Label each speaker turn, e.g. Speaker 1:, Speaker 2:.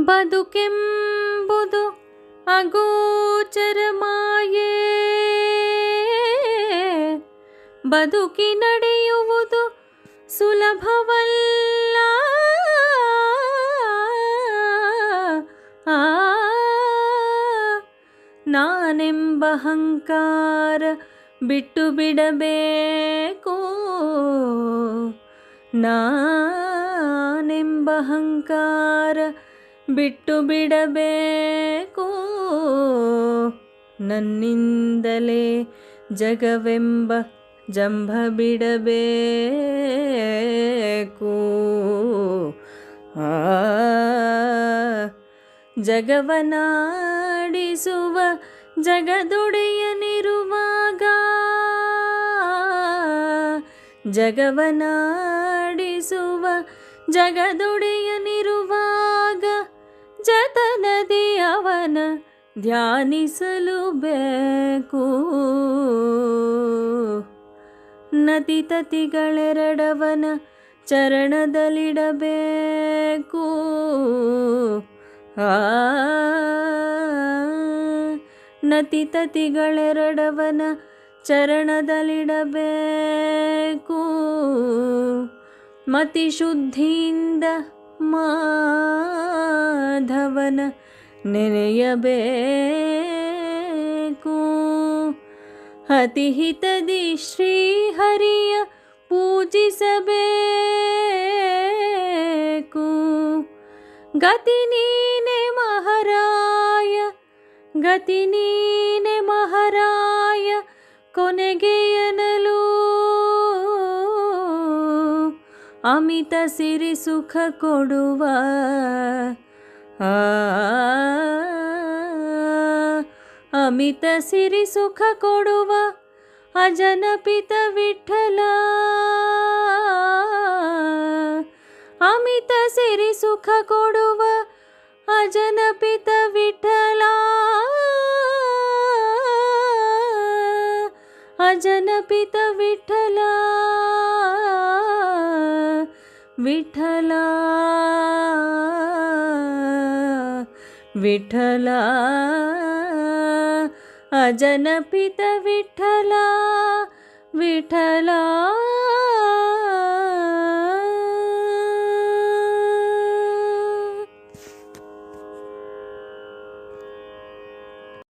Speaker 1: ಬದುಕೆಂಬುದು ಅಗೋಚರ ಮಾಯೆ, ಬದುಕಿ ನಡೆಯುವುದು ಸುಲಭವಲ್ಲ. ನಾನೆಂಬ ಅಹಂಕಾರ ಬಿಟ್ಟು ಬಿಡಬೇಕು, ನಾನೆಂಬ ಅಹಂಕಾರ ಬಿಟ್ಟು ಬಿಡಬೇಕು. ನನ್ನಿಂದಲೇ ಜಗವೆಂಬ ಜಂಭ ಬಿಡಬೇಕು. ಜಗವನಾಡಿಸುವ ಜಗದೊಡೆಯನಿರುವಾಗ, ಜಗವನಾಡಿಸುವ ಜಗದೊಡೆಯನಿರುವಾಗ ಜತನದಿ ಅವನ ಧ್ಯಾನಿಸಲು ಬೇಕು. ನತಿತತಿಗಳೆರಡವನ ಚರಣದಲ್ಲಿಡಬೇಕು. ನತಿತತಿಗಳೆರಡವನ ಚರಣದಲ್ಲಿಡಬೇಕು. ಮತಿಶುದ್ಧಿಯಿಂದ ಮಾಧವನ ನೆನೆಯಬೇಕು. ಅತಿಹಿತದಿ ಶ್ರೀಹರಿಯ ಪೂಜಿಸಬೇಕು. ಗತಿ ನೀನೆ ಮಹಾರಾಯ, ಗತಿ ನೀನೆ ಮಹಾರಾಯ, ಕೊನೆಗೆ ಎನ್ನಲು ಅಮಿತ ಸಿರಿ ಸುಖ ಕೊಡುವ. ಅಮಿತ ಸಿರಿ ಸುಖ ಕೊಡುವ ಅಜನಪಿತ ವಿಠಲ. ಅಮಿತ ಸಿರಿ ಸುಖ ಕೊಡುವ ಅಜನಪಿತ ವಿಠಲ. ಅಜನಪಿತ ವಿಠಲ, ವಿಠಲ, ವಿಠಲ, ಅಜನಪಿತ ವಿಠಲ, ವಿಠಲ.